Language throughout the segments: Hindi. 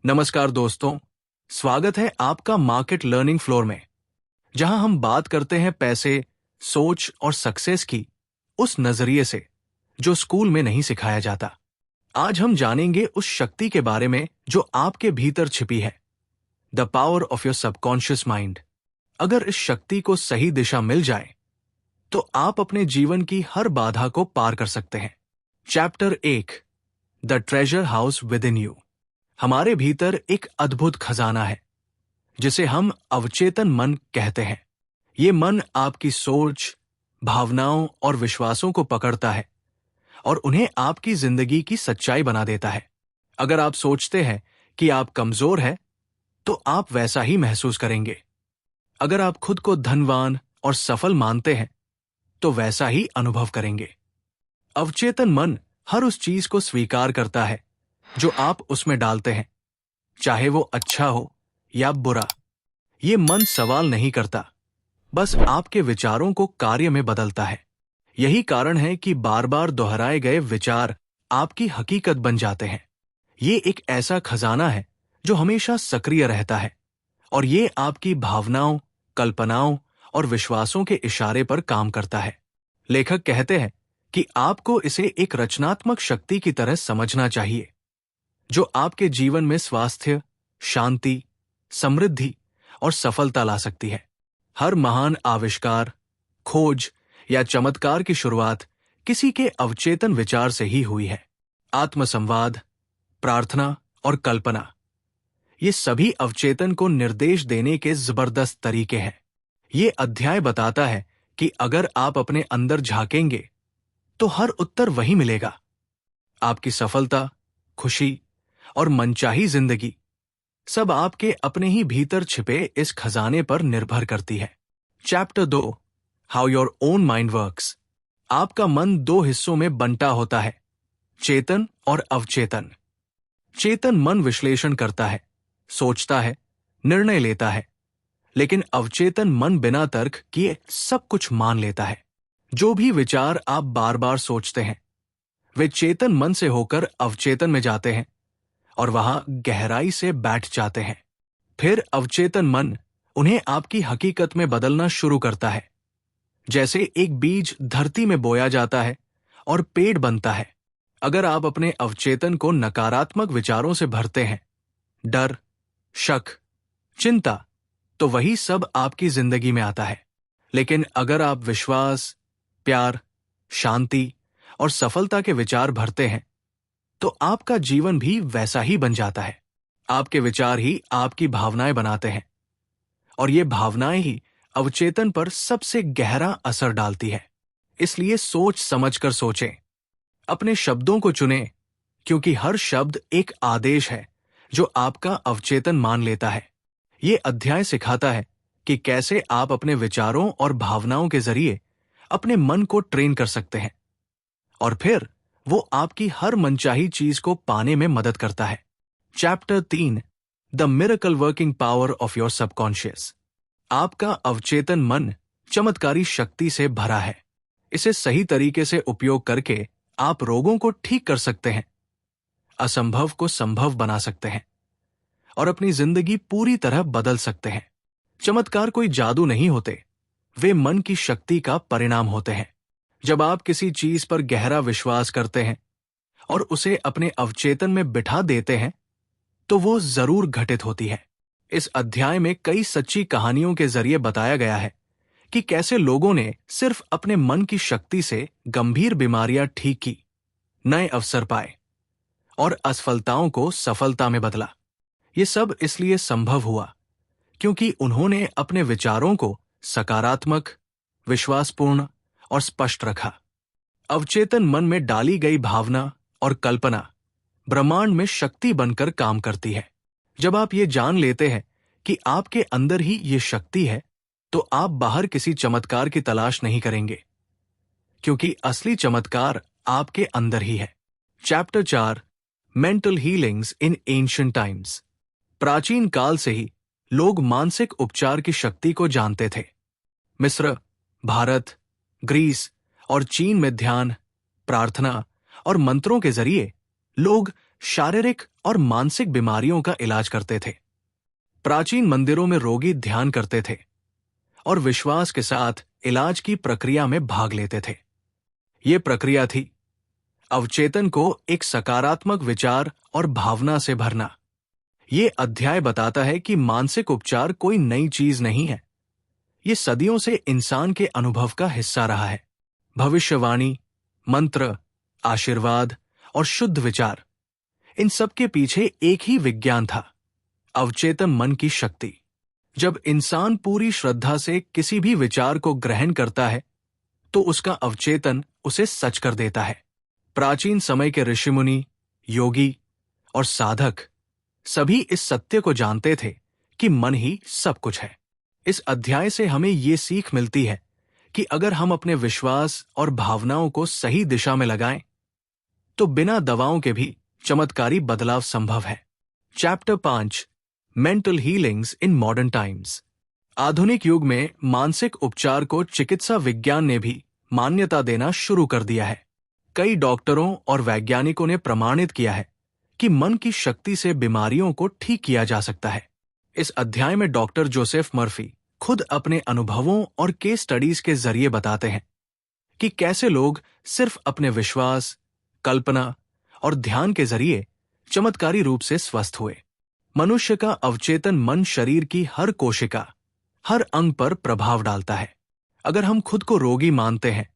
नमस्कार दोस्तों, स्वागत है आपका मार्केट लर्निंग फ्लोर में, जहां हम बात करते हैं पैसे, सोच और सक्सेस की उस नजरिए से जो स्कूल में नहीं सिखाया जाता। आज हम जानेंगे उस शक्ति के बारे में जो आपके भीतर छिपी है, the power of your subconscious mind. अगर इस शक्ति को सही दिशा मिल जाए तो आप अपने जीवन की हर बाधा को पार कर सकते हैं। Chapter 1, the treasure house with in you. हमारे भीतर एक अद्भुत खजाना है जिसे हम अवचेतन मन कहते हैं। ये मन आपकी सोच, भावनाओं और विश्वासों को पकड़ता है और उन्हें आपकी जिंदगी की सच्चाई बना देता है। अगर आप सोचते हैं कि आप कमजोर हैं, तो आप वैसा ही महसूस करेंगे। अगर आप खुद को धनवान और सफल मानते हैं, तो वैसा ही अनुभव करेंगे। अवचेतन मन हर उस चीज को स्वीकार करता है जो आप उसमें डालते हैं, चाहे वो अच्छा हो या बुरा। ये मन सवाल नहीं करता, बस आपके विचारों को कार्य में बदलता है। यही कारण है कि बार बार दोहराए गए विचार आपकी हकीकत बन जाते हैं। ये एक ऐसा खजाना है जो हमेशा सक्रिय रहता है और ये आपकी भावनाओं, कल्पनाओं और विश्वासों के इशारे पर काम करता है। लेखक कहते हैं कि आपको इसे एक रचनात्मक शक्ति की तरह समझना चाहिए, जो आपके जीवन में स्वास्थ्य, शांति, समृद्धि और सफलता ला सकती है। हर महान आविष्कार, खोज या चमत्कार की शुरुआत किसी के अवचेतन विचार से ही हुई है। आत्मसंवाद, प्रार्थना और कल्पना, ये सभी अवचेतन को निर्देश देने के जबरदस्त तरीके हैं। ये अध्याय बताता है कि अगर आप अपने अंदर झांकेंगे तो हर उत्तर वही मिलेगा। आपकी सफलता, खुशी और मनचाही जिंदगी सब आपके अपने ही भीतर छिपे इस खजाने पर निर्भर करती है। Chapter 2, how your own mind works. आपका मन दो हिस्सों में बंटा होता है, चेतन और अवचेतन। चेतन मन विश्लेषण करता है, सोचता है, निर्णय लेता है, लेकिन अवचेतन मन बिना तर्क किए सब कुछ मान लेता है। जो भी विचार आप बार बार सोचते हैं, वे चेतन मन से होकर अवचेतन में जाते हैं और वहां गहराई से बैठ जाते हैं। फिर अवचेतन मन उन्हें आपकी हकीकत में बदलना शुरू करता है। जैसे एक बीज धरती में बोया जाता है और पेड़ बनता है। अगर आप अपने अवचेतन को नकारात्मक विचारों से भरते हैं, डर, शक, चिंता, तो वही सब आपकी जिंदगी में आता है। लेकिन अगर आप विश्वास, प्यार, शांति और सफलता के विचार भरते हैं, तो आपका जीवन भी वैसा ही बन जाता है। आपके विचार ही आपकी भावनाएं बनाते हैं और ये भावनाएं ही अवचेतन पर सबसे गहरा असर डालती है। इसलिए सोच समझकर सोचें, अपने शब्दों को चुनें, क्योंकि हर शब्द एक आदेश है जो आपका अवचेतन मान लेता है। ये अध्याय सिखाता है कि कैसे आप अपने विचारों और भावनाओं के जरिए अपने मन को ट्रेन कर सकते हैं और फिर वो आपकी हर मनचाही चीज को पाने में मदद करता है। Chapter 3, the miracle working power of your subconscious. आपका अवचेतन मन चमत्कारी शक्ति से भरा है। इसे सही तरीके से उपयोग करके आप रोगों को ठीक कर सकते हैं, असंभव को संभव बना सकते हैं और अपनी जिंदगी पूरी तरह बदल सकते हैं। चमत्कार कोई जादू नहीं होते, वे मन की शक्ति का परिणाम होते हैं। जब आप किसी चीज पर गहरा विश्वास करते हैं और उसे अपने अवचेतन में बिठा देते हैं, तो वो जरूर घटित होती है। इस अध्याय में कई सच्ची कहानियों के जरिए बताया गया है कि कैसे लोगों ने सिर्फ अपने मन की शक्ति से गंभीर बीमारियां ठीक की, नए अवसर पाए और असफलताओं को सफलता में बदला। ये सब इसलिए संभव हुआ क्योंकि उन्होंने अपने विचारों को सकारात्मक, विश्वासपूर्ण और स्पष्ट रखा। अवचेतन मन में डाली गई भावना और कल्पना ब्रह्मांड में शक्ति बनकर काम करती है। जब आप ये जान लेते हैं कि आपके अंदर ही ये शक्ति है, तो आप बाहर किसी चमत्कार की तलाश नहीं करेंगे, क्योंकि असली चमत्कार आपके अंदर ही है। चैप्टर 4, मेंटल हीलिंग्स इन एंशिएंट टाइम्स। प्राचीन काल से ही लोग मानसिक उपचार की शक्ति को जानते थे। मिस्र, भारत, ग्रीस और चीन में ध्यान, प्रार्थना और मंत्रों के जरिए लोग शारीरिक और मानसिक बीमारियों का इलाज करते थे। प्राचीन मंदिरों में रोगी ध्यान करते थे और विश्वास के साथ इलाज की प्रक्रिया में भाग लेते थे। ये प्रक्रिया थी अवचेतन को एक सकारात्मक विचार और भावना से भरना। ये अध्याय बताता है कि मानसिक उपचार कोई नई चीज नहीं है। ये सदियों से इंसान के अनुभव का हिस्सा रहा है। भविष्यवाणी, मंत्र, आशीर्वाद और शुद्ध विचार, इन सब के पीछे एक ही विज्ञान था, अवचेतन मन की शक्ति। जब इंसान पूरी श्रद्धा से किसी भी विचार को ग्रहण करता है तो उसका अवचेतन उसे सच कर देता है। प्राचीन समय के ऋषिमुनि, योगी और साधक सभी इस सत्य को जानते थे कि मन ही सब कुछ है। इस अध्याय से हमें ये सीख मिलती है कि अगर हम अपने विश्वास और भावनाओं को सही दिशा में लगाएं तो बिना दवाओं के भी चमत्कारी बदलाव संभव है। Chapter 5, mental healings in modern times. आधुनिक युग में मानसिक उपचार को चिकित्सा विज्ञान ने भी मान्यता देना शुरू कर दिया है। कई डॉक्टरों और वैज्ञानिकों ने प्रमाणित किया है कि मन की शक्ति से बीमारियों को ठीक किया जा सकता है। इस अध्याय में डॉक्टर जोसेफ मर्फी खुद अपने अनुभवों और केस स्टडीज के जरिए बताते हैं कि कैसे लोग सिर्फ अपने विश्वास, कल्पना और ध्यान के जरिए चमत्कारी रूप से स्वस्थ हुए। मनुष्य का अवचेतन मन शरीर की हर कोशिका, हर अंग पर प्रभाव डालता है। अगर हम खुद को रोगी मानते हैं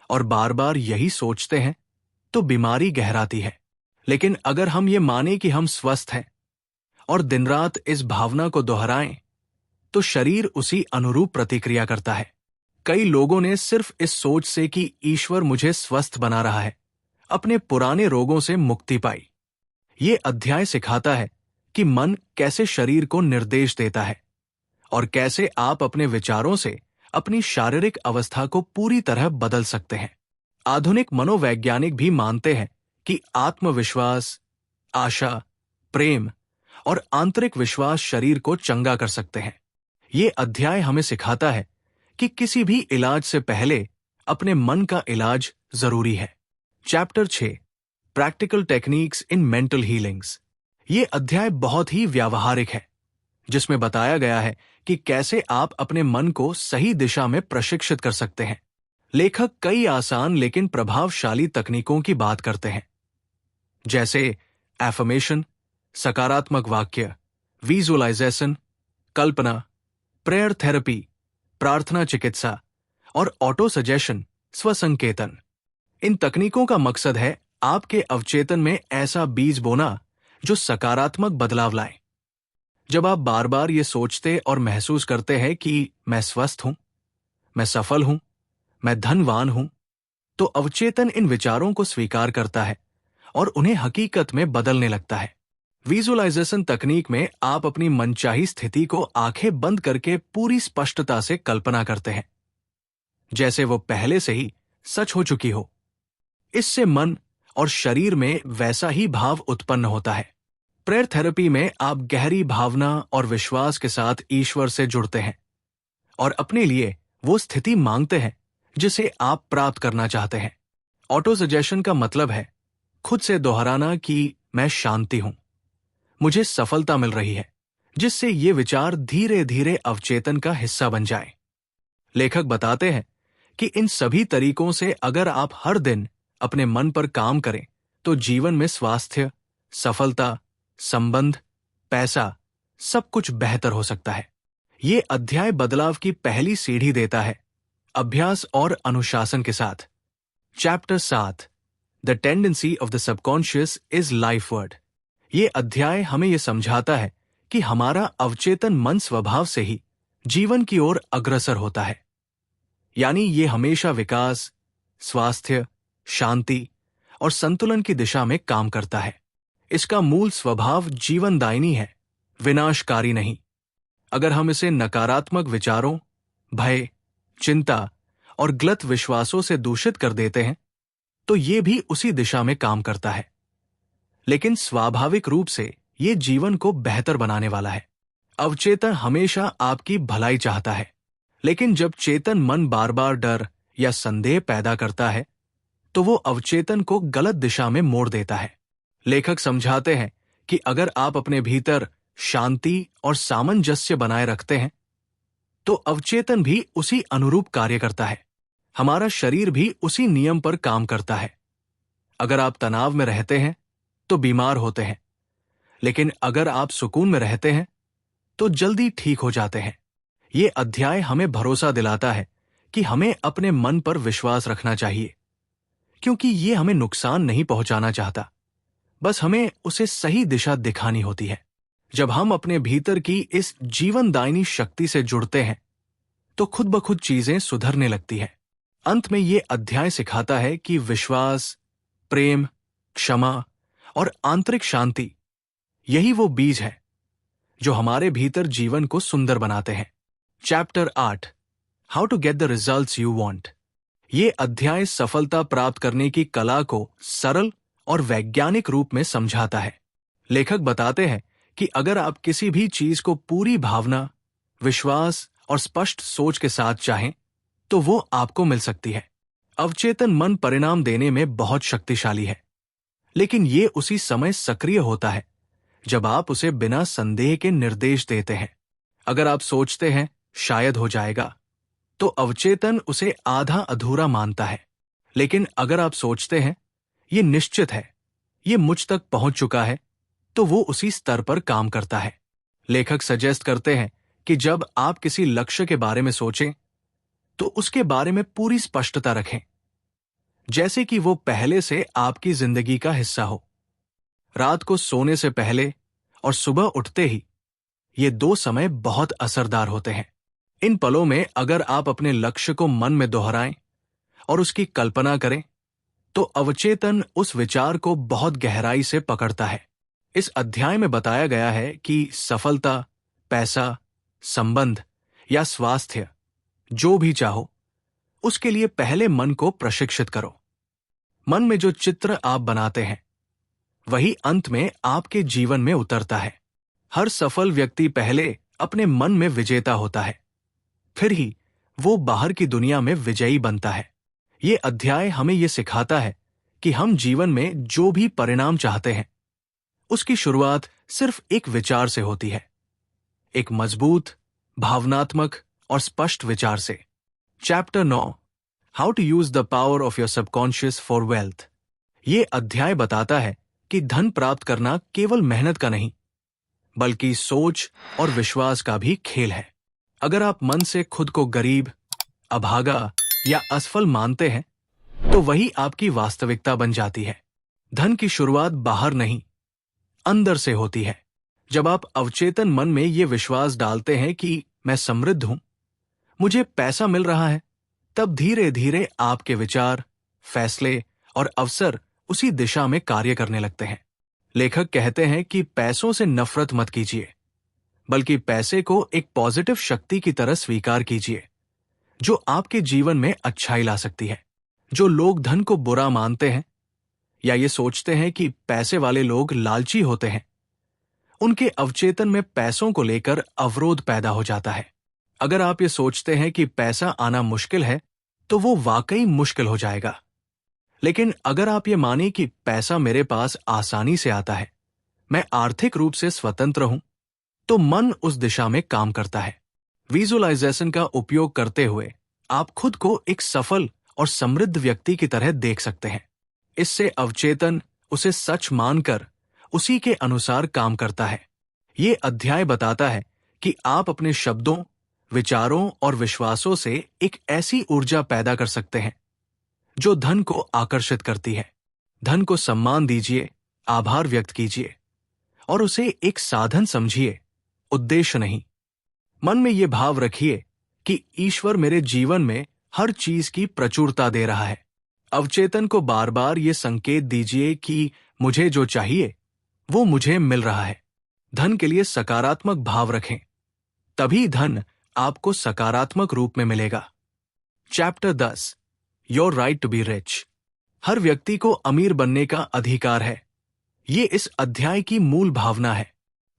और बार बार यही सोचते हैं तो बीमारी गहराती है। लेकिन अगर हम ये माने कि हम स्वस्थ हैं और दिन रात इस भावना को दोहराएं तो शरीर उसी अनुरूप प्रतिक्रिया करता है। कई लोगों ने सिर्फ इस सोच से कि ईश्वर मुझे स्वस्थ बना रहा है, अपने पुराने रोगों से मुक्ति पाई। ये अध्याय सिखाता है कि मन कैसे शरीर को निर्देश देता है और कैसे आप अपने विचारों से अपनी शारीरिक अवस्था को पूरी तरह बदल सकते हैं। आधुनिक मनोवैज्ञानिक भी मानते हैं कि आत्मविश्वास, आशा, प्रेम और आंतरिक विश्वास शरीर को चंगा कर सकते हैं। ये अध्याय हमें सिखाता है कि किसी भी इलाज से पहले अपने मन का इलाज जरूरी है। Chapter 6, practical techniques in mental healings. ये अध्याय बहुत ही व्यावहारिक है, जिसमें बताया गया है कि कैसे आप अपने मन को सही दिशा में प्रशिक्षित कर सकते हैं। लेखक कई आसान लेकिन प्रभावशाली तकनीकों की बात करते हैं, जैसे एफर्मेशन, सकारात्मक वाक्य, विजुअलाइजेशन, कल्पना, प्रेयर थेरेपी, प्रार्थना चिकित्सा और ऑटो सजेशन, स्वसंकेतन। इन तकनीकों का मकसद है आपके अवचेतन में ऐसा बीज बोना जो सकारात्मक बदलाव लाए। जब आप बार बार ये सोचते और महसूस करते हैं कि मैं स्वस्थ हूं, मैं सफल हूं, मैं धनवान हूं, तो अवचेतन इन विचारों को स्वीकार करता है और उन्हें हकीकत में बदलने लगता है। विजुअलाइजेशन तकनीक में आप अपनी मनचाही स्थिति को आंखें बंद करके पूरी स्पष्टता से कल्पना करते हैं, जैसे वो पहले से ही सच हो चुकी हो। इससे मन और शरीर में वैसा ही भाव उत्पन्न होता है। प्रेयर थेरेपी में आप गहरी भावना और विश्वास के साथ ईश्वर से जुड़ते हैं और अपने लिए वो स्थिति मांगते हैं जिसे आप प्राप्त करना चाहते हैं। ऑटो सजेशन का मतलब है खुद से दोहराना कि मैं शांति हूं, मुझे सफलता मिल रही है, जिससे ये विचार धीरे धीरे अवचेतन का हिस्सा बन जाए। लेखक बताते हैं कि इन सभी तरीकों से अगर आप हर दिन अपने मन पर काम करें तो जीवन में स्वास्थ्य, सफलता, संबंध, पैसा, सब कुछ बेहतर हो सकता है। ये अध्याय बदलाव की पहली सीढ़ी देता है, अभ्यास और अनुशासन के साथ। Chapter 7, the tendency of the subconscious is lifeward. ये अध्याय हमें यह समझाता है कि हमारा अवचेतन मन स्वभाव से ही जीवन की ओर अग्रसर होता है, यानी ये हमेशा विकास, स्वास्थ्य, शांति और संतुलन की दिशा में काम करता है। इसका मूल स्वभाव जीवनदायिनी है, विनाशकारी नहीं। अगर हम इसे नकारात्मक विचारों, भय, चिंता और गलत विश्वासों से दूषित कर देते हैं तो ये भी उसी दिशा में काम करता है, लेकिन स्वाभाविक रूप से ये जीवन को बेहतर बनाने वाला है। अवचेतन हमेशा आपकी भलाई चाहता है, लेकिन जब चेतन मन बार बार डर या संदेह पैदा करता है तो वो अवचेतन को गलत दिशा में मोड़ देता है। लेखक समझाते हैं कि अगर आप अपने भीतर शांति और सामंजस्य बनाए रखते हैं तो अवचेतन भी उसी अनुरूप कार्य करता है। हमारा शरीर भी उसी नियम पर काम करता है। अगर आप तनाव में रहते हैं तो बीमार होते हैं, लेकिन अगर आप सुकून में रहते हैं तो जल्दी ठीक हो जाते हैं। ये अध्याय हमें भरोसा दिलाता है कि हमें अपने मन पर विश्वास रखना चाहिए, क्योंकि ये हमें नुकसान नहीं पहुंचाना चाहता, बस हमें उसे सही दिशा दिखानी होती है। जब हम अपने भीतर की इस जीवनदायिनी शक्ति से जुड़ते हैं तो खुद ब खुद चीजें सुधरने लगती हैं। अंत में ये अध्याय सिखाता है कि विश्वास, प्रेम, क्षमा और आंतरिक शांति, यही वो बीज है जो हमारे भीतर जीवन को सुंदर बनाते हैं। Chapter 8, how to get the results you want. ये अध्याय सफलता प्राप्त करने की कला को सरल और वैज्ञानिक रूप में समझाता है। लेखक बताते हैं कि अगर आप किसी भी चीज को पूरी भावना, विश्वास और स्पष्ट सोच के साथ चाहें तो वो आपको मिल सकती है। अवचेतन मन परिणाम देने में बहुत शक्तिशाली है, लेकिन ये उसी समय सक्रिय होता है जब आप उसे बिना संदेह के निर्देश देते हैं। अगर आप सोचते हैं शायद हो जाएगा, तो अवचेतन उसे आधा अधूरा मानता है। लेकिन अगर आप सोचते हैं ये निश्चित है, ये मुझ तक पहुंच चुका है, तो वो उसी स्तर पर काम करता है। लेखक सजेस्ट करते हैं कि जब आप किसी लक्ष्य के बारे में सोचें तो उसके बारे में पूरी स्पष्टता रखें, जैसे कि वो पहले से आपकी जिंदगी का हिस्सा हो। रात को सोने से पहले और सुबह उठते ही, ये 2 समय बहुत असरदार होते हैं। इन पलों में अगर आप अपने लक्ष्य को मन में दोहराएं और उसकी कल्पना करें तो अवचेतन उस विचार को बहुत गहराई से पकड़ता है। इस अध्याय में बताया गया है कि सफलता, पैसा, संबंध या स्वास्थ्य, जो भी चाहो, उसके लिए पहले मन को प्रशिक्षित करो। मन में जो चित्र आप बनाते हैं वही अंत में आपके जीवन में उतरता है। हर सफल व्यक्ति पहले अपने मन में विजेता होता है, फिर ही वो बाहर की दुनिया में विजयी बनता है। ये अध्याय हमें ये सिखाता है कि हम जीवन में जो भी परिणाम चाहते हैं उसकी शुरुआत सिर्फ एक विचार से होती है, एक मजबूत, भावनात्मक और स्पष्ट विचार से। Chapter 9, how to use the power of your subconscious for wealth. ये अध्याय बताता है कि धन प्राप्त करना केवल मेहनत का नहीं, बल्कि सोच और विश्वास का भी खेल है। अगर आप मन से खुद को गरीब, अभागा या असफल मानते हैं तो वही आपकी वास्तविकता बन जाती है। धन की शुरुआत बाहर नहीं, अंदर से होती है। जब आप अवचेतन मन में ये विश्वास डालते हैं कि मैं समृद्ध हूं, मुझे पैसा मिल रहा है, तब धीरे धीरे आपके विचार, फैसले और अवसर उसी दिशा में कार्य करने लगते हैं। लेखक कहते हैं कि पैसों से नफरत मत कीजिए, बल्कि पैसे को एक पॉजिटिव शक्ति की तरह स्वीकार कीजिए, जो आपके जीवन में अच्छाई ला सकती है। जो लोग धन को बुरा मानते हैं या ये सोचते हैं कि पैसे वाले लोग लालची होते हैं, उनके अवचेतन में पैसों को लेकर अवरोध पैदा हो जाता है। अगर आप ये सोचते हैं कि पैसा आना मुश्किल है, तो वो वाकई मुश्किल हो जाएगा। लेकिन अगर आप ये माने कि पैसा मेरे पास आसानी से आता है, मैं आर्थिक रूप से स्वतंत्र हूं, तो मन उस दिशा में काम करता है। विजुअलाइजेशन का उपयोग करते हुए आप खुद को एक सफल और समृद्ध व्यक्ति की तरह देख सकते हैं। इससे अवचेतन उसे सच मानकर उसी के अनुसार काम करता है। ये अध्याय बताता है कि आप अपने शब्दों, विचारों और विश्वासों से एक ऐसी ऊर्जा पैदा कर सकते हैं जो धन को आकर्षित करती है। धन को सम्मान दीजिए, आभार व्यक्त कीजिए और उसे एक साधन समझिए, उद्देश्य नहीं। मन में ये भाव रखिए कि ईश्वर मेरे जीवन में हर चीज की प्रचुरता दे रहा है। अवचेतन को बार बार ये संकेत दीजिए कि मुझे जो चाहिए वो मुझे मिल रहा है। धन के लिए सकारात्मक भाव रखें, तभी धन आपको सकारात्मक रूप में मिलेगा। Chapter 10, your right to be rich. हर व्यक्ति को अमीर बनने का अधिकार है। ये इस अध्याय की मूल भावना है।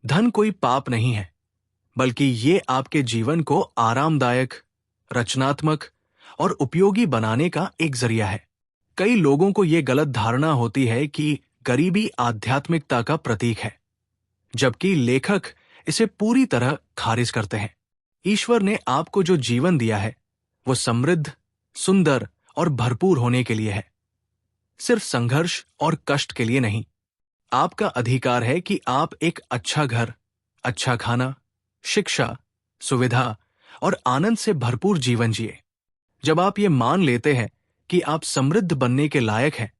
धन कोई पाप नहीं है, बल्कि ये आपके जीवन को आरामदायक, रचनात्मक और उपयोगी बनाने का एक जरिया है। कई लोगों को ये गलत धारणा होती है कि गरीबी आध्यात्मिकता का प्रतीक है, जबकि लेखक इसे पूरी तरह खारिज करते हैं। ईश्वर ने आपको जो जीवन दिया है वो समृद्ध, सुंदर और भरपूर होने के लिए है, सिर्फ संघर्ष और कष्ट के लिए नहीं। आपका अधिकार है कि आप एक अच्छा घर, अच्छा खाना, शिक्षा, सुविधा और आनंद से भरपूर जीवन जिए। जब आप ये मान लेते हैं कि आप समृद्ध बनने के लायक हैं,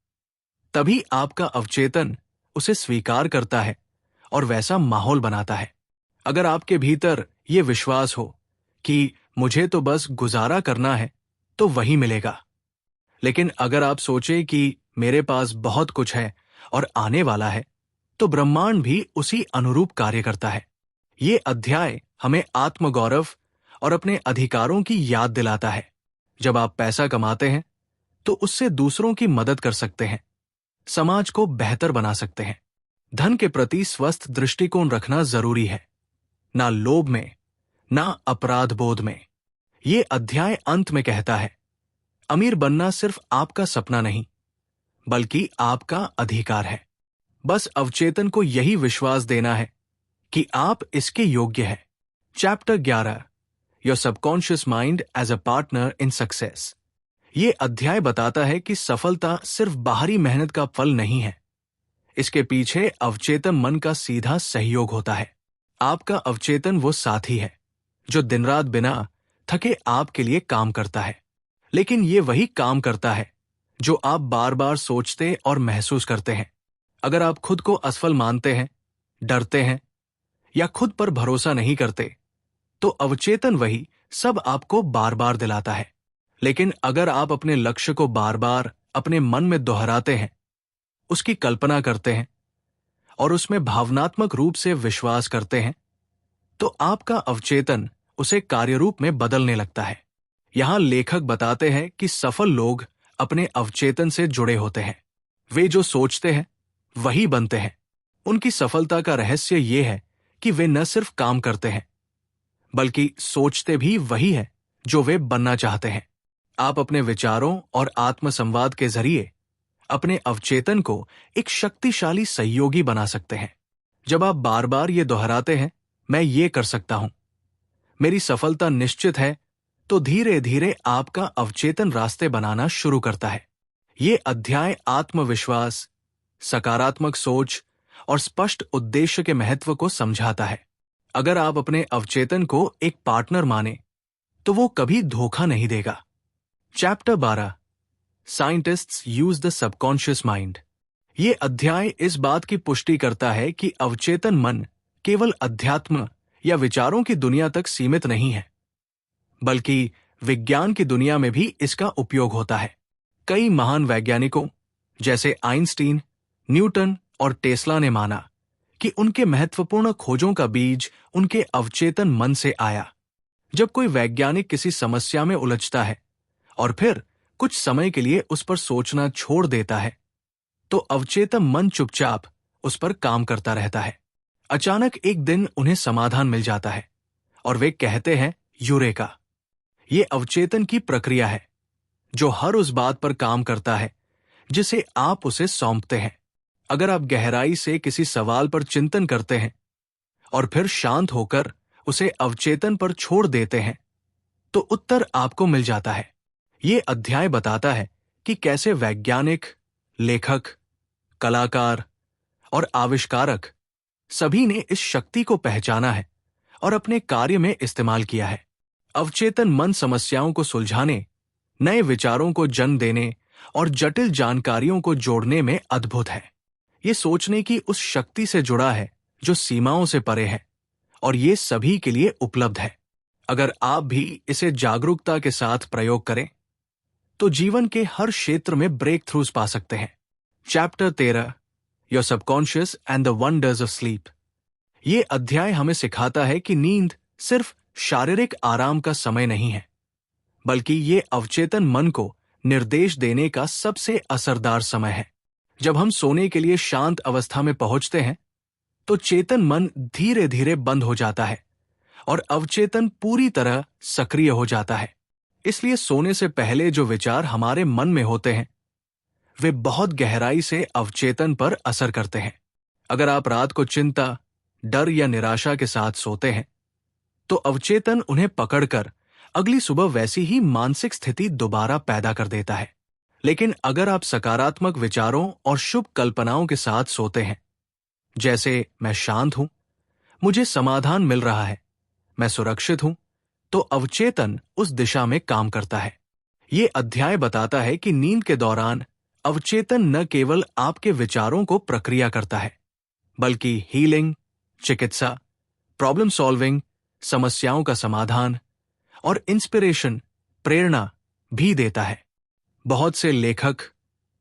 तभी आपका अवचेतन उसे स्वीकार करता है और वैसा माहौल बनाता है। अगर आपके भीतर ये विश्वास हो कि मुझे तो बस गुजारा करना है, तो वही मिलेगा। लेकिन अगर आप सोचे कि मेरे पास बहुत कुछ है और आने वाला है, तो ब्रह्मांड भी उसी अनुरूप कार्य करता है। ये अध्याय हमें आत्मगौरव और अपने अधिकारों की याद दिलाता है। जब आप पैसा कमाते हैं, तो उससे दूसरों की मदद कर सकते हैं, समाज को बेहतर बना सकते हैं। धन के प्रति स्वस्थ दृष्टिकोण रखना जरूरी है, ना लोभ में, ना अपराध बोध में। ये अध्याय अंत में कहता है, अमीर बनना सिर्फ आपका सपना नहीं, बल्कि आपका अधिकार है। बस अवचेतन को यही विश्वास देना है कि आप इसके योग्य हैं। Chapter 11, your subconscious mind as a partner in success. ये अध्याय बताता है कि सफलता सिर्फ बाहरी मेहनत का फल नहीं है, इसके पीछे अवचेतन मन का सीधा सहयोग होता है। आपका अवचेतन वो साथी है जो दिन रात बिना थके आपके लिए काम करता है, लेकिन ये वही काम करता है जो आप बार बार सोचते और महसूस करते हैं। अगर आप खुद को असफल मानते हैं, डरते हैं या खुद पर भरोसा नहीं करते, तो अवचेतन वही सब आपको बार बार दिलाता है। लेकिन अगर आप अपने लक्ष्य को बार बार अपने मन में दोहराते हैं, उसकी कल्पना करते हैं और उसमें भावनात्मक रूप से विश्वास करते हैं, तो आपका अवचेतन उसे कार्यरूप में बदलने लगता है। यहां लेखक बताते हैं कि सफल लोग अपने अवचेतन से जुड़े होते हैं। वे जो सोचते हैं वही बनते हैं। उनकी सफलता का रहस्य ये है कि वे न सिर्फ काम करते हैं, बल्कि सोचते भी वही है जो वे बनना चाहते हैं। आप अपने विचारों और आत्मसंवाद के जरिए अपने अवचेतन को एक शक्तिशाली सहयोगी बना सकते हैं। जब आप बार बार ये दोहराते हैं, मैं ये कर सकता हूं, मेरी सफलता निश्चित है, तो धीरे धीरे आपका अवचेतन रास्ते बनाना शुरू करता है। ये अध्याय आत्मविश्वास, सकारात्मक सोच और स्पष्ट उद्देश्य के महत्व को समझाता है। अगर आप अपने अवचेतन को एक पार्टनर माने, तो वो कभी धोखा नहीं देगा। Chapter 12, scientists use the subconscious mind. ये अध्याय इस बात की पुष्टि करता है कि अवचेतन मन केवल अध्यात्म या विचारों की दुनिया तक सीमित नहीं है, बल्कि विज्ञान की दुनिया में भी इसका उपयोग होता है। कई महान वैज्ञानिकों जैसे आइंस्टीन, न्यूटन और टेस्ला ने माना कि उनके महत्वपूर्ण खोजों का बीज उनके अवचेतन मन से आया। जब कोई वैज्ञानिक किसी समस्या में उलझता है और फिर कुछ समय के लिए उस पर सोचना छोड़ देता है, तो अवचेतन मन चुपचाप उस पर काम करता रहता है। अचानक एक दिन उन्हें समाधान मिल जाता है और वे कहते हैं, यूरेका। ये अवचेतन की प्रक्रिया है जो हर उस बात पर काम करता है जिसे आप उसे सौंपते हैं। अगर आप गहराई से किसी सवाल पर चिंतन करते हैं और फिर शांत होकर उसे अवचेतन पर छोड़ देते हैं, तो उत्तर आपको मिल जाता है। ये अध्याय बताता है कि कैसे वैज्ञानिक, लेखक, कलाकार और आविष्कारक सभी ने इस शक्ति को पहचाना है और अपने कार्य में इस्तेमाल किया है। अवचेतन मन समस्याओं को सुलझाने, नए विचारों को जन्म देने और जटिल जानकारियों को जोड़ने में अद्भुत है। ये सोचने की उस शक्ति से जुड़ा है जो सीमाओं से परे है, और ये सभी के लिए उपलब्ध है। अगर आप भी इसे जागरूकता के साथ प्रयोग करें, तो जीवन के हर क्षेत्र में ब्रेक थ्रूज पा सकते हैं। Chapter 13, your subconscious and the wonders of sleep. ये अध्याय हमें सिखाता है कि नींद सिर्फ शारीरिक आराम का समय नहीं है, बल्कि ये अवचेतन मन को निर्देश देने का सबसे असरदार समय है। जब हम सोने के लिए शांत अवस्था में पहुंचते हैं, तो चेतन मन धीरे धीरे बंद हो जाता है और अवचेतन पूरी तरह सक्रिय हो जाता है। इसलिए सोने से पहले जो विचार हमारे मन में होते हैं, वे बहुत गहराई से अवचेतन पर असर करते हैं। अगर आप रात को चिंता, डर या निराशा के साथ सोते हैं, तो अवचेतन उन्हें पकड़कर अगली सुबह वैसी ही मानसिक स्थिति दोबारा पैदा कर देता है। लेकिन अगर आप सकारात्मक विचारों और शुभ कल्पनाओं के साथ सोते हैं, जैसे मैं शांत हूं, मुझे समाधान मिल रहा है, मैं सुरक्षित हूं, तो अवचेतन उस दिशा में काम करता है। ये अध्याय बताता है कि नींद के दौरान अवचेतन न केवल आपके विचारों को प्रक्रिया करता है, बल्कि हीलिंग, चिकित्सा, प्रॉब्लम सॉल्विंग, समस्याओं का समाधान और इंस्पिरेशन, प्रेरणा भी देता है। बहुत से लेखक,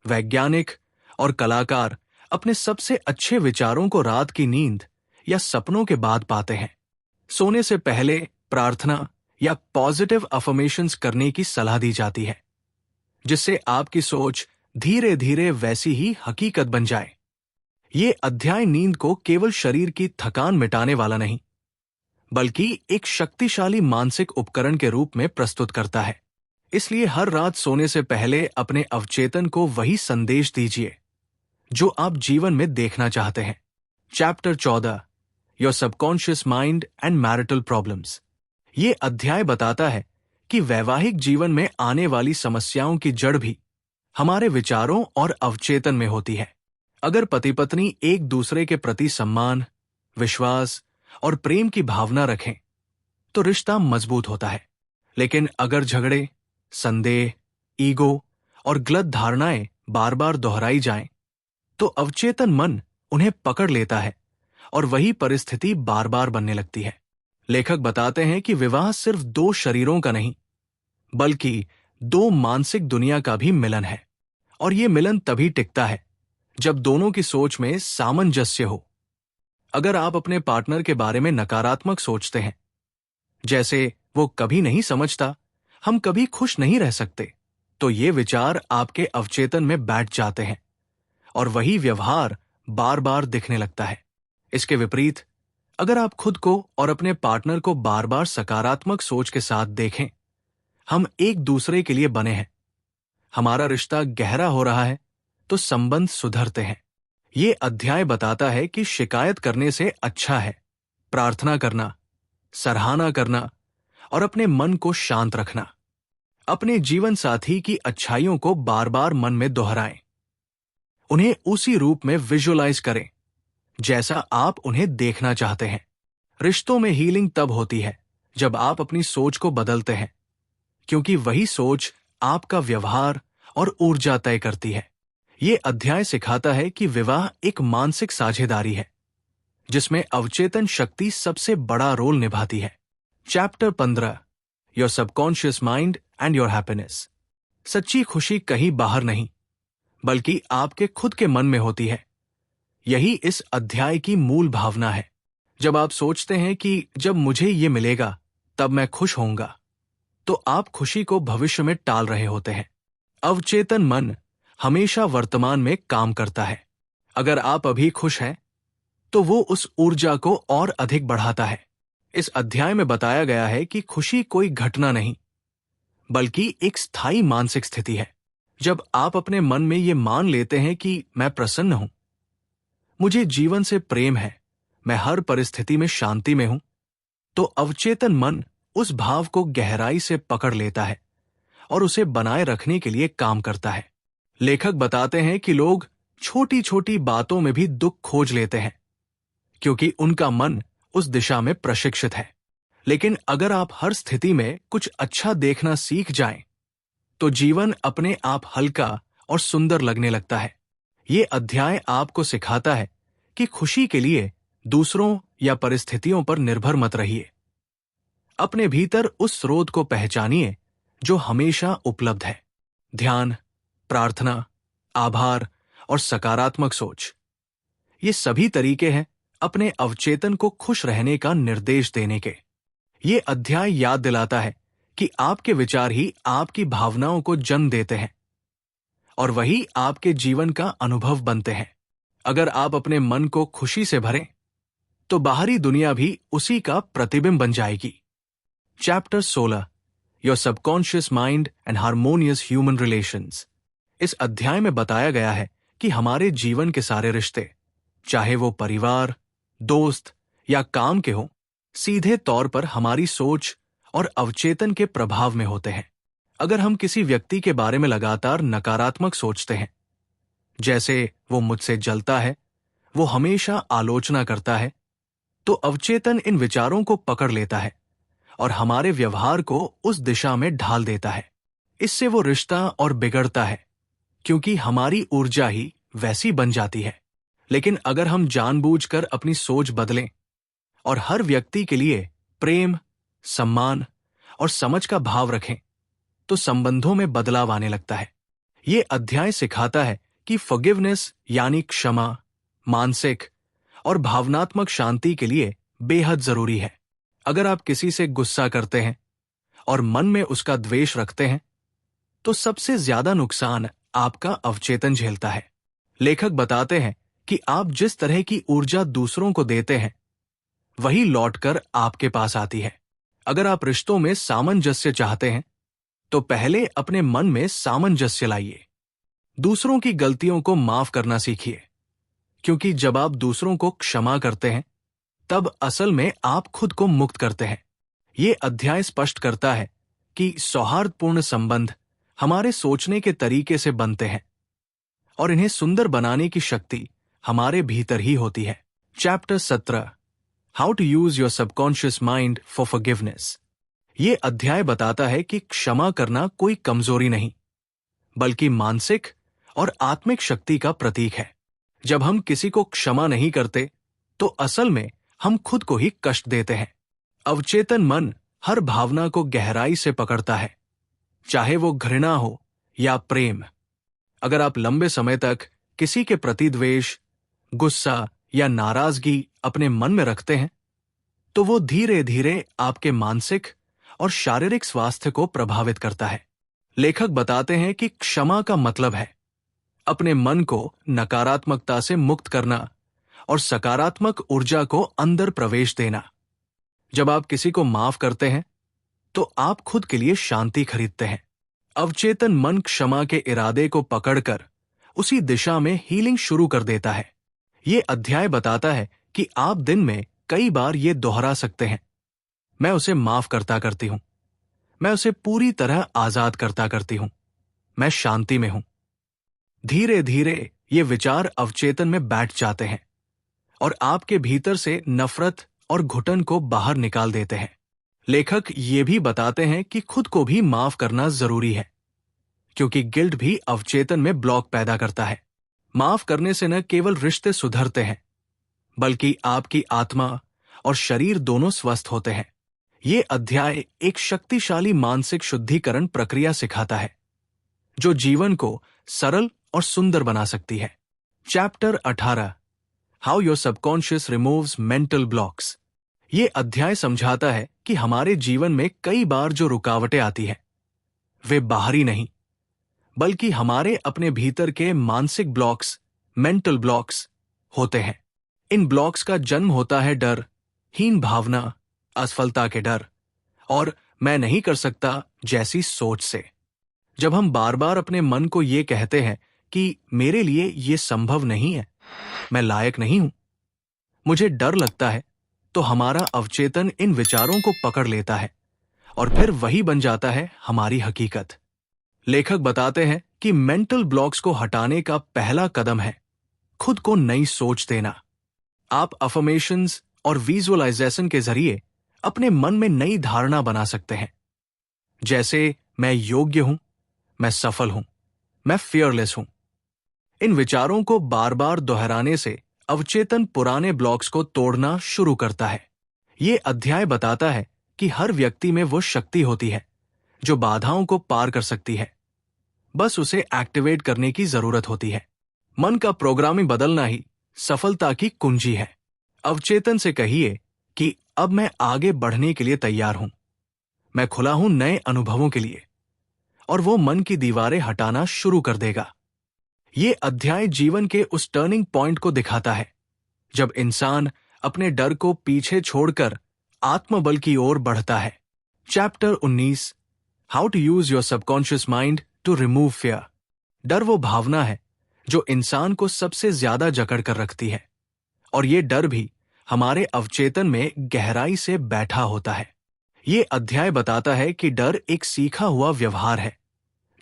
वैज्ञानिक और कलाकार अपने सबसे अच्छे विचारों को रात की नींद या सपनों के बाद पाते हैं। सोने से पहले प्रार्थना या पॉजिटिव अफर्मेशंस करने की सलाह दी जाती है, जिससे आपकी सोच धीरे धीरे वैसी ही हकीकत बन जाए। ये अध्याय नींद को केवल शरीर की थकान मिटाने वाला नहीं, बल्कि एक शक्तिशाली मानसिक उपकरण के रूप में प्रस्तुत करता है। इसलिए हर रात सोने से पहले अपने अवचेतन को वही संदेश दीजिए जो आप जीवन में देखना चाहते हैं। Chapter 14, your subconscious mind and marital problems. ये अध्याय बताता है कि वैवाहिक जीवन में आने वाली समस्याओं की जड़ भी हमारे विचारों और अवचेतन में होती है। अगर पति पत्नी एक दूसरे के प्रति सम्मान, विश्वास और प्रेम की भावना रखें, तो रिश्ता मजबूत होता है। लेकिन अगर झगड़े, संदेह, ईगो और गलत धारणाएं बार बार दोहराई जाएं, तो अवचेतन मन उन्हें पकड़ लेता है और वही परिस्थिति बार बार बनने लगती है। लेखक बताते हैं कि विवाह सिर्फ दो शरीरों का नहीं, बल्कि दो मानसिक दुनिया का भी मिलन है। और ये मिलन तभी टिकता है जब दोनों की सोच में सामंजस्य हो। अगर आप अपने पार्टनर के बारे में नकारात्मक सोचते हैं, जैसे वो कभी नहीं समझता, हम कभी खुश नहीं रह सकते, तो ये विचार आपके अवचेतन में बैठ जाते हैं और वही व्यवहार बार बार दिखने लगता है। इसके विपरीत, अगर आप खुद को और अपने पार्टनर को बार बार सकारात्मक सोच के साथ देखें, हम एक दूसरे के लिए बने हैं, हमारा रिश्ता गहरा हो रहा है, तो संबंध सुधरते हैं। ये अध्याय बताता है कि शिकायत करने से अच्छा है प्रार्थना करना, सराहना करना और अपने मन को शांत रखना। अपने जीवन साथी की अच्छाइयों को बार बार मन में दोहराएं, उन्हें उसी रूप में विजुअलाइज करें जैसा आप उन्हें देखना चाहते हैं। रिश्तों में हीलिंग तब होती है जब आप अपनी सोच को बदलते हैं, क्योंकि वही सोच आपका व्यवहार और ऊर्जा तय करती है। ये अध्याय सिखाता है कि विवाह एक मानसिक साझेदारी है, जिसमें अवचेतन शक्ति सबसे बड़ा रोल निभाती है। Chapter 15, your subconscious mind and your happiness. सच्ची खुशी कहीं बाहर नहीं, बल्कि आपके खुद के मन में होती है। यही इस अध्याय की मूल भावना है। जब आप सोचते हैं कि जब मुझे ये मिलेगा तब मैं खुश होऊंगा, तो आप खुशी को भविष्य में टाल रहे होते हैं। अवचेतन मन हमेशा वर्तमान में काम करता है। अगर आप अभी खुश हैं, तो वो उस ऊर्जा को और अधिक बढ़ाता है। इस अध्याय में बताया गया है कि खुशी कोई घटना नहीं, बल्कि एक स्थायी मानसिक स्थिति है। जब आप अपने मन में ये मान लेते हैं कि मैं प्रसन्न हूं, मुझे जीवन से प्रेम है, मैं हर परिस्थिति में शांति में हूं, तो अवचेतन मन उस भाव को गहराई से पकड़ लेता है और उसे बनाए रखने के लिए काम करता है। लेखक बताते हैं कि लोग छोटी छोटी बातों में भी दुख खोज लेते हैं, क्योंकि उनका मन उस दिशा में प्रशिक्षित है। लेकिन अगर आप हर स्थिति में कुछ अच्छा देखना सीख जाएं, तो जीवन अपने आप हल्का और सुंदर लगने लगता है। ये अध्याय आपको सिखाता है कि खुशी के लिए दूसरों या परिस्थितियों पर निर्भर मत रहिए। अपने भीतर उस स्रोत को पहचानिए जो हमेशा उपलब्ध है। ध्यान, प्रार्थना, आभार और सकारात्मक सोच, ये सभी तरीके हैं अपने अवचेतन को खुश रहने का निर्देश देने के। ये अध्याय याद दिलाता है कि आपके विचार ही आपकी भावनाओं को जन्म देते हैं और वही आपके जीवन का अनुभव बनते हैं। अगर आप अपने मन को खुशी से भरें, तो बाहरी दुनिया भी उसी का प्रतिबिंब बन जाएगी। Chapter 16, your subconscious mind and harmonious human relations. इस अध्याय में बताया गया है कि हमारे जीवन के सारे रिश्ते, चाहे वो परिवार, दोस्त या काम के हों, सीधे तौर पर हमारी सोच और अवचेतन के प्रभाव में होते हैं। अगर हम किसी व्यक्ति के बारे में लगातार नकारात्मक सोचते हैं, जैसे वो मुझसे जलता है, वो हमेशा आलोचना करता है, तो अवचेतन इन विचारों को पकड़ लेता है और हमारे व्यवहार को उस दिशा में ढाल देता है। इससे वो रिश्ता और बिगड़ता है, क्योंकि हमारी ऊर्जा ही वैसी बन जाती है। लेकिन अगर हम जानबूझकर अपनी सोच बदलें और हर व्यक्ति के लिए प्रेम, सम्मान और समझ का भाव रखें, तो संबंधों में बदलाव आने लगता है। ये अध्याय सिखाता है कि फॉरगिवनेस यानी क्षमा, मानसिक और भावनात्मक शांति के लिए बेहद जरूरी है। अगर आप किसी से गुस्सा करते हैं और मन में उसका द्वेष रखते हैं, तो सबसे ज्यादा नुकसान आपका अवचेतन झेलता है। लेखक बताते हैं कि आप जिस तरह की ऊर्जा दूसरों को देते हैं, वही लौटकर आपके पास आती है। अगर आप रिश्तों में सामंजस्य चाहते हैं, तो पहले अपने मन में सामंजस्य लाइए। दूसरों की गलतियों को माफ करना सीखिए, क्योंकि जब आप दूसरों को क्षमा करते हैं, तब असल में आप खुद को मुक्त करते हैं। ये अध्याय स्पष्ट करता है कि सौहार्दपूर्ण संबंध हमारे सोचने के तरीके से बनते हैं और इन्हें सुंदर बनाने की शक्ति हमारे भीतर ही होती है। Chapter 17, how to use your subconscious mind for forgiveness. ये अध्याय बताता है कि क्षमा करना कोई कमजोरी नहीं, बल्कि मानसिक और आत्मिक शक्ति का प्रतीक है। जब हम किसी को क्षमा नहीं करते, तो असल में हम खुद को ही कष्ट देते हैं। अवचेतन मन हर भावना को गहराई से पकड़ता है, चाहे वो घृणा हो या प्रेम। अगर आप लंबे समय तक किसी के प्रति द्वेष, गुस्सा या नाराजगी अपने मन में रखते हैं, तो वो धीरे धीरे आपके मानसिक और शारीरिक स्वास्थ्य को प्रभावित करता है। लेखक बताते हैं कि क्षमा का मतलब है अपने मन को नकारात्मकता से मुक्त करना और सकारात्मक ऊर्जा को अंदर प्रवेश देना। जब आप किसी को माफ करते हैं, तो आप खुद के लिए शांति खरीदते हैं। अवचेतन मन क्षमा के इरादे को पकड़कर उसी दिशा में हीलिंग शुरू कर देता है। ये अध्याय बताता है कि आप दिन में कई बार ये दोहरा सकते हैं, मैं उसे माफ करता करती हूं, मैं उसे पूरी तरह आजाद करता करती हूं, मैं शांति में हूं। धीरे धीरे ये विचार अवचेतन में बैठ जाते हैं और आपके भीतर से नफरत और घुटन को बाहर निकाल देते हैं। लेखक ये भी बताते हैं कि खुद को भी माफ करना जरूरी है, क्योंकि गिल्ट भी अवचेतन में ब्लॉक पैदा करता है। माफ करने से न केवल रिश्ते सुधरते हैं, बल्कि आपकी आत्मा और शरीर दोनों स्वस्थ होते हैं। ये अध्याय एक शक्तिशाली मानसिक शुद्धिकरण प्रक्रिया सिखाता है, जो जीवन को सरल और सुंदर बना सकती है। Chapter 18, how your subconscious removes mental blocks. ये अध्याय समझाता है कि हमारे जीवन में कई बार जो रुकावटें आती हैं, वे बाहरी नहीं, बल्कि हमारे अपने भीतर के मानसिक ब्लॉक्स, मेंटल ब्लॉक्स होते हैं। इन ब्लॉक्स का जन्म होता है डर, हीन भावना, असफलता के डर और मैं नहीं कर सकता जैसी सोच से। जब हम बार बार अपने मन को ये कहते हैं कि मेरे लिए ये संभव नहीं है, मैं लायक नहीं हूं, मुझे डर लगता है, तो हमारा अवचेतन इन विचारों को पकड़ लेता है और फिर वही बन जाता है हमारी हकीकत। लेखक बताते हैं कि मेंटल ब्लॉक्स को हटाने का पहला कदम है खुद को नई सोच देना। आप अफर्मेशंस और विजुअलाइजेशन के जरिए अपने मन में नई धारणा बना सकते हैं, जैसे मैं योग्य हूं, मैं सफल हूं, मैं फियरलेस हूं। इन विचारों को बार बार दोहराने से अवचेतन पुराने ब्लॉक्स को तोड़ना शुरू करता है। ये अध्याय बताता है कि हर व्यक्ति में वो शक्ति होती है जो बाधाओं को पार कर सकती है, बस उसे एक्टिवेट करने की जरूरत होती है। मन का प्रोग्रामिंग बदलना ही सफलता की कुंजी है। अवचेतन से कहिए कि अब मैं आगे बढ़ने के लिए तैयार हूं, मैं खुला हूं नए अनुभवों के लिए, और वो मन की दीवारें हटाना शुरू कर देगा। ये अध्याय जीवन के उस टर्निंग पॉइंट को दिखाता है जब इंसान अपने डर को पीछे छोड़कर आत्मबल की ओर बढ़ता है। Chapter 19, how to use your subconscious mind to remove fear. डर वो भावना है जो इंसान को सबसे ज्यादा जकड़ कर रखती है, और ये डर भी हमारे अवचेतन में गहराई से बैठा होता है। ये अध्याय बताता है कि डर एक सीखा हुआ व्यवहार है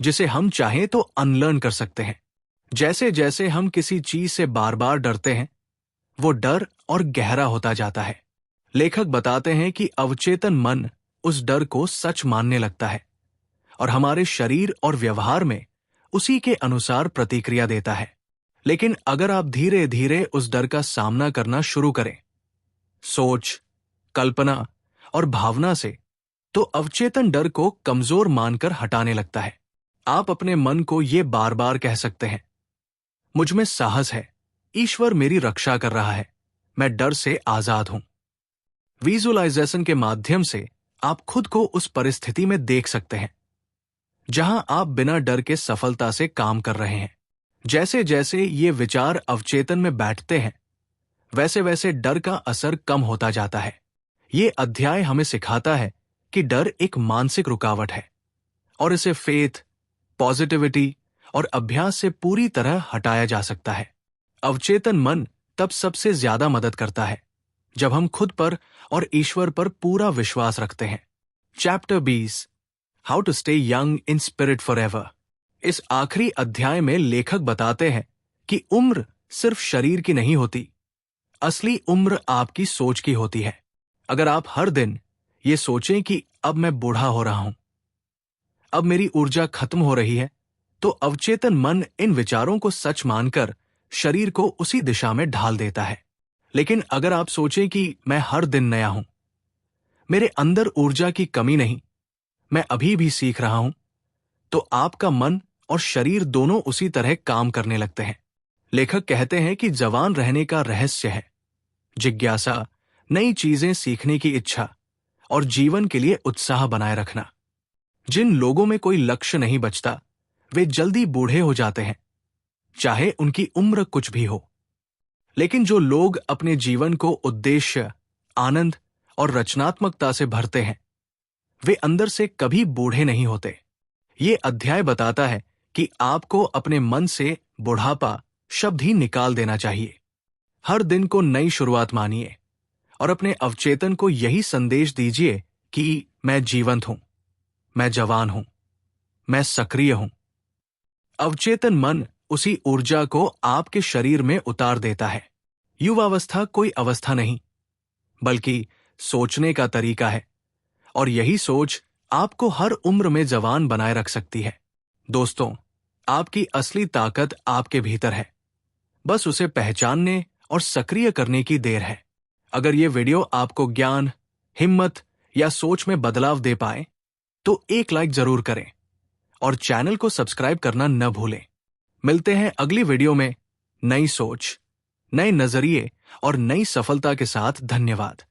जिसे हम चाहें तो अनलर्न कर सकते हैं। जैसे जैसे हम किसी चीज से बार बार डरते हैं, वो डर और गहरा होता जाता है। लेखक बताते हैं कि अवचेतन मन उस डर को सच मानने लगता है और हमारे शरीर और व्यवहार में उसी के अनुसार प्रतिक्रिया देता है। लेकिन अगर आप धीरे धीरे उस डर का सामना करना शुरू करें, सोच, कल्पना और भावना से, तो अवचेतन डर को कमजोर मानकर हटाने लगता है। आप अपने मन को ये बार बार कह सकते हैं, मुझ में साहस है, ईश्वर मेरी रक्षा कर रहा है, मैं डर से आजाद हूं। विजुअलाइजेशन के माध्यम से आप खुद को उस परिस्थिति में देख सकते हैं जहां आप बिना डर के सफलता से काम कर रहे हैं। जैसे जैसे ये विचार अवचेतन में बैठते हैं, वैसे वैसे डर का असर कम होता जाता है। ये अध्याय हमें सिखाता है कि डर एक मानसिक रुकावट है और इसे फेथ, पॉजिटिविटी और अभ्यास से पूरी तरह हटाया जा सकता है। अवचेतन मन तब सबसे ज्यादा मदद करता है जब हम खुद पर और ईश्वर पर पूरा विश्वास रखते हैं। Chapter 20, how to stay young in spirit forever. इस आखिरी अध्याय में लेखक बताते हैं कि उम्र सिर्फ शरीर की नहीं होती, असली उम्र आपकी सोच की होती है। अगर आप हर दिन ये सोचें कि अब मैं बूढ़ा हो रहा हूं, अब मेरी ऊर्जा खत्म हो रही है, तो अवचेतन मन इन विचारों को सच मानकर शरीर को उसी दिशा में ढाल देता है। लेकिन अगर आप सोचें कि मैं हर दिन नया हूं, मेरे अंदर ऊर्जा की कमी नहीं, मैं अभी भी सीख रहा हूं, तो आपका मन और शरीर दोनों उसी तरह काम करने लगते हैं। लेखक कहते हैं कि जवान रहने का रहस्य है जिज्ञासा, नई चीजें सीखने की इच्छा और जीवन के लिए उत्साह बनाए रखना। जिन लोगों में कोई लक्ष्य नहीं बचता, वे जल्दी बूढ़े हो जाते हैं, चाहे उनकी उम्र कुछ भी हो। लेकिन जो लोग अपने जीवन को उद्देश्य, आनंद और रचनात्मकता से भरते हैं, वे अंदर से कभी बूढ़े नहीं होते। ये अध्याय बताता है कि आपको अपने मन से बुढ़ापा शब्द ही निकाल देना चाहिए। हर दिन को नई शुरुआत मानिए और अपने अवचेतन को यही संदेश दीजिए कि मैं जीवंत हूं, मैं जवान हूं, मैं सक्रिय हूं। अवचेतन मन उसी ऊर्जा को आपके शरीर में उतार देता है। युवावस्था कोई अवस्था नहीं, बल्कि सोचने का तरीका है, और यही सोच आपको हर उम्र में जवान बनाए रख सकती है। दोस्तों, आपकी असली ताकत आपके भीतर है, बस उसे पहचानने और सक्रिय करने की देर है। अगर ये वीडियो आपको ज्ञान, हिम्मत या सोच में बदलाव दे पाए, तो एक लाइक जरूर करें और चैनल को सब्सक्राइब करना न भूलें। मिलते हैं अगली वीडियो में नई सोच, नए नजरिए और नई सफलता के साथ। धन्यवाद।